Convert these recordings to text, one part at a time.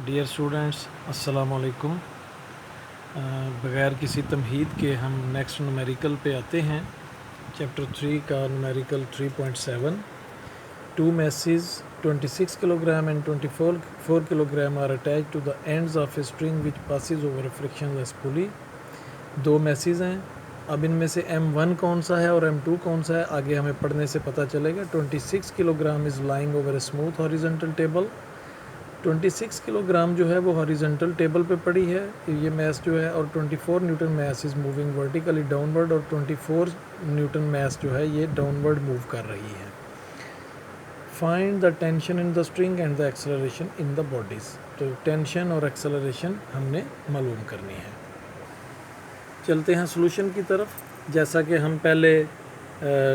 Dear students, अस्सलाम वालेकुम। बग़ैर किसी तमहीद के हम नेक्स्ट न्यूमेरिकल पे आते हैं। चैप्टर 3 का numerical 3.7। Two masses 26 kilogram and 24 kilogram are attach to the ends of a string which passes over a frictionless pulley. दो मैसेज हैं। अब इनमें से M1 कौन सा है और M2 कौन सा है, आगे हमें पढ़ने से पता चलेगा। 26 kilogram is lying over a smooth horizontal table. 26 kilogram जो है वो हॉरिजॉन्टल टेबल पे पड़ी है, ये मैस जो है, और 24 newton mass is moving vertically downward, और 24 न्यूटन मैस जो है ये डाउनवर्ड मूव कर रही है। Find the tension in the string and the acceleration in the bodies. तो टेंशन और एक्सेलरेशन हमने मालूम करनी है। चलते हैं सॉल्यूशन की तरफ। जैसा कि हम पहले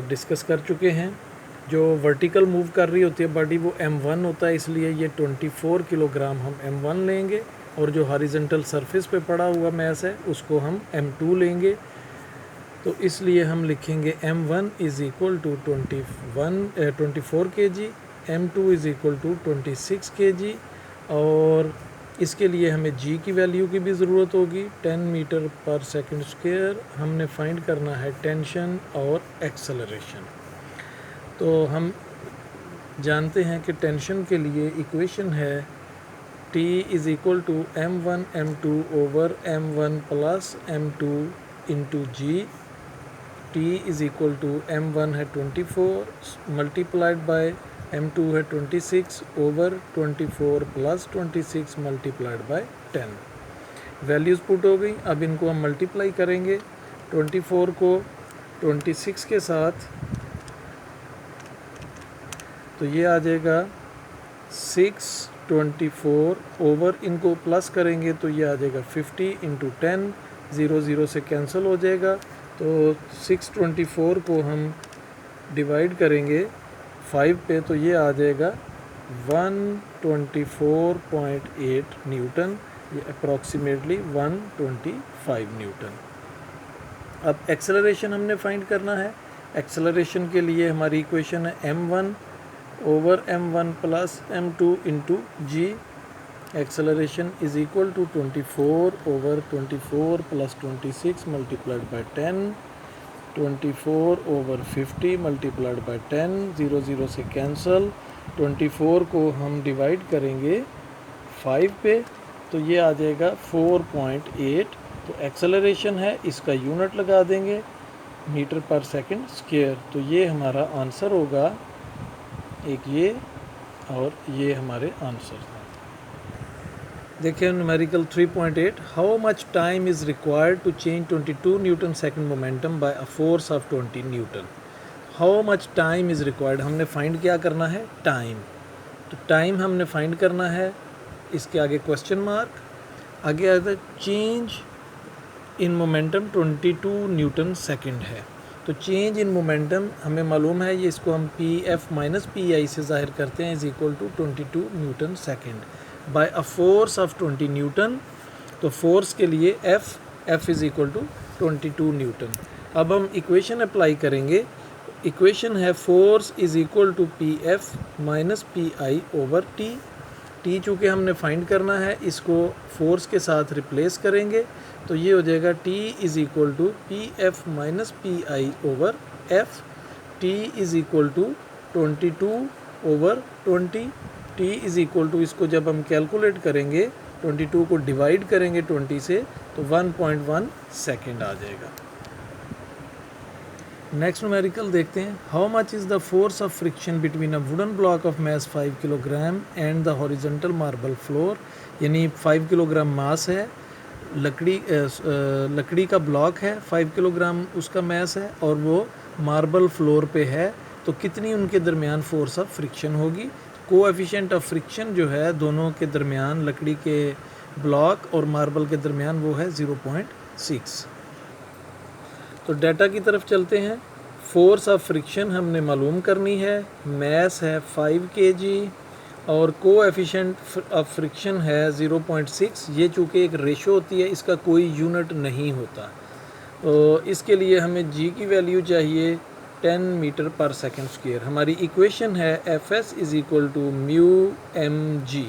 डिस्कस कर चुके हैं, जो वर्टिकल मूव कर रही होती है बॉडी वो M1 होता है, इसलिए ये 24 किलोग्राम हम M1 लेंगे, और जो हॉरिजॉन्टल सरफेस पे पड़ा हुआ मैस है उसको हम M2 लेंगे। तो इसलिए हम लिखेंगे M1 is equal to 24 kg, M2 is equal to 26 kg, और इसके लिए हमें G की वैल्यू की भी ज़रूरत होगी, 10 मीटर पर सेकंड स्क्वायर। हमने फाइंड करना है टेंशन और एक्सेलरेशन। तो हम जानते हैं कि टेंशन के लिए इक्वेशन है T is equal to M1 M2 over M1 plus M2 into G। T is equal to M1 है 24 मल्टीप्लाइड बाय M2 है 26 over 24 plus 26 multiplied by 10। Values put हो गई। अब इनको हम मल्टीप्लाई करेंगे, 24 को 26 के साथ, तो ये आ जाएगा 624 ओवर, इनको प्लस करेंगे तो ये आ जाएगा 50 इंटू 10, 0 से कैंसिल हो जाएगा। तो 624 को हम डिवाइड करेंगे 5 पे, तो ये आ जाएगा 124.8 न्यूटन, ये अप्रॉक्सीमेटली 125 न्यूटन। अब एक्सेलरेशन हमने फाइंड करना है। एक्सेलरेशन के लिए हमारी इक्वेशन है M1 over M1 plus M2 into G। Acceleration is equal to 24 over 24 plus 26 multiplied by 10, 24 over 50 multiplied by 10, 0 से कैंसल। 24 को हम डिवाइड करेंगे 5 पे, तो ये आ जाएगा 4.8। तो एक्सेलरेशन है, इसका यूनिट लगा देंगे मीटर पर सेकंड स्क्वायर। तो ये हमारा आंसर होगा, एक ये और ये हमारे आंसर हैं। देखिए numerical 3.8। How much time is required to change 22 newton second momentum by a force of 20 newton. How much time is required, हमने फाइंड क्या करना है, टाइम। तो टाइम हमने फाइंड करना है, इसके आगे क्वेश्चन मार्क, आगे आता है change in momentum 22 newton second है। तो चेंज इन मोमेंटम हमें मालूम है, ये इसको हम Pf माइनस Pi से ज़ाहिर करते हैं, is equal to 22 newton second by a force of 20 newton. तो फोर्स के लिए F is equal to 22 newton. अब हम इक्वेशन अप्लाई करेंगे। इक्वेशन है force is equal to Pf minus Pi over T। T चूँकि हमने फाइंड करना है, इसको फोर्स के साथ रिप्लेस करेंगे, तो ये हो जाएगा T is equal to Pf minus Pi over F। T is equal to 22 over 20। T is equal to, इसको जब हम कैलकुलेट करेंगे 22 को डिवाइड करेंगे 20 से, तो 1.1 सेकेंड आ जाएगा। नेक्स्ट न्यूमेरिकल देखते हैं। How much is the force of friction between a wooden block of mass 5 kilogram and the horizontal marble floor. यानी 5 किलोग्राम मास है, लकड़ी का ब्लॉक है, 5 किलोग्राम उसका मैस है, और वो मार्बल फ्लोर पे है, तो कितनी उनके दरमियान फोर्स ऑफ फ्रिक्शन होगी। कोएफिशिएंट ऑफ फ्रिक्शन जो है दोनों के दरमियान, लकड़ी के ब्लॉक और मार्बल के दरमियान, वो है 0.6। तो डाटा की तरफ चलते हैं। फोर्स ऑफ फ्रिक्शन हमने मालूम करनी है, मैस है 5 kg, और कोएफिशिएंट ऑफ फ्रिक्शन है 0.6। ये चूँकि एक रेशो होती है, इसका कोई यूनिट नहीं होता, तो इसके लिए हमें G की वैल्यू चाहिए 10 मीटर पर सेकंड स्क्वायर। हमारी इक्वेशन है Fs is equal to mu mg।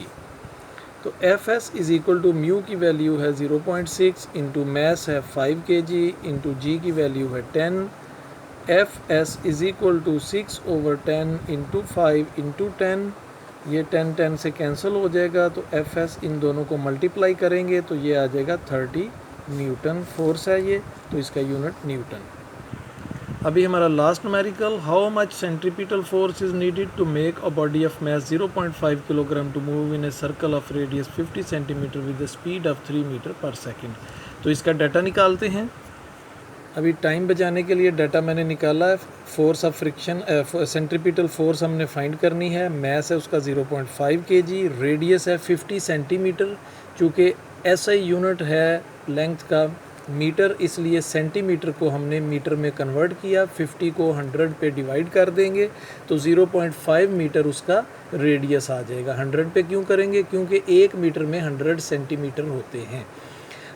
तो F S is equal to mu की वैल्यू है 0.6 इंटू मैस है 5 kg इंटू जी की वैल्यू है 10। F S is equal to 6/10 into 5 into 10, ये 10 से कैंसिल हो जाएगा, तो एफ एस इन दोनों को मल्टीप्लाई करेंगे तो ये आ जाएगा 30 न्यूटन फोर्स है ये, तो इसका यूनिट न्यूटन। अभी हमारा last numerical, how much centripetal force is needed to make a body of mass 0.5 kilogram to move in a circle of radius 50 centimetre with the speed of 3 metre per second. तो इसका data निकालते हैं। अभी time बचाने के लिए data मैंने निकाला है। Force of friction, centripetal force हमने फाइंड करनी है। मास है उसका 0.5 kg, रेडियस है 50 सेंटीमीटर, चूँकि SI यूनिट है लेंथ का मीटर, इसलिए सेंटीमीटर को हमने मीटर में कन्वर्ट किया। 50 को 100 पे डिवाइड कर देंगे तो 0.5 मीटर उसका रेडियस आ जाएगा। 100 पे क्यों करेंगे, क्योंकि 1 मीटर में 100 सेंटीमीटर होते हैं।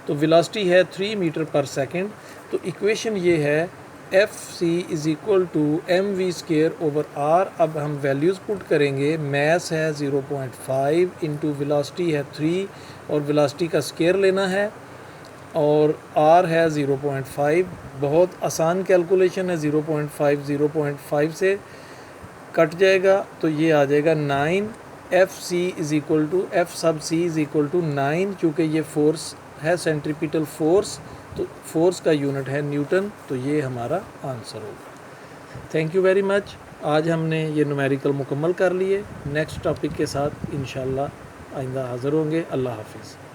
तो वेलोसिटी है 3 मीटर पर सेकेंड। तो इक्वेशन ये है FC is equal to mv²/r। अब हम वैल्यूज़ पुट करेंगे। मैस है 0.5 इंटू वेलोसिटी है 3 और वेलोसिटी का स्केयर लेना है, और r है 0.5। बहुत आसान कैलकुलेशन है। 0.5 से कट जाएगा तो ये आ जाएगा 9। FC is equal to F सब C इज़ इक्वल टू 9, चूँकि ये फोर्स है सेंट्रीपिटल फोर्स, तो फोर्स का यूनिट है न्यूटन, तो ये हमारा आंसर होगा। Thank you very much. आज हमने ये न्यूमेरिकल मुकम्मल कर लिए। नेक्स्ट टॉपिक के साथ इंशाल्लाह आइंदा हाज़िर होंगे। अल्लाह हाफिज़।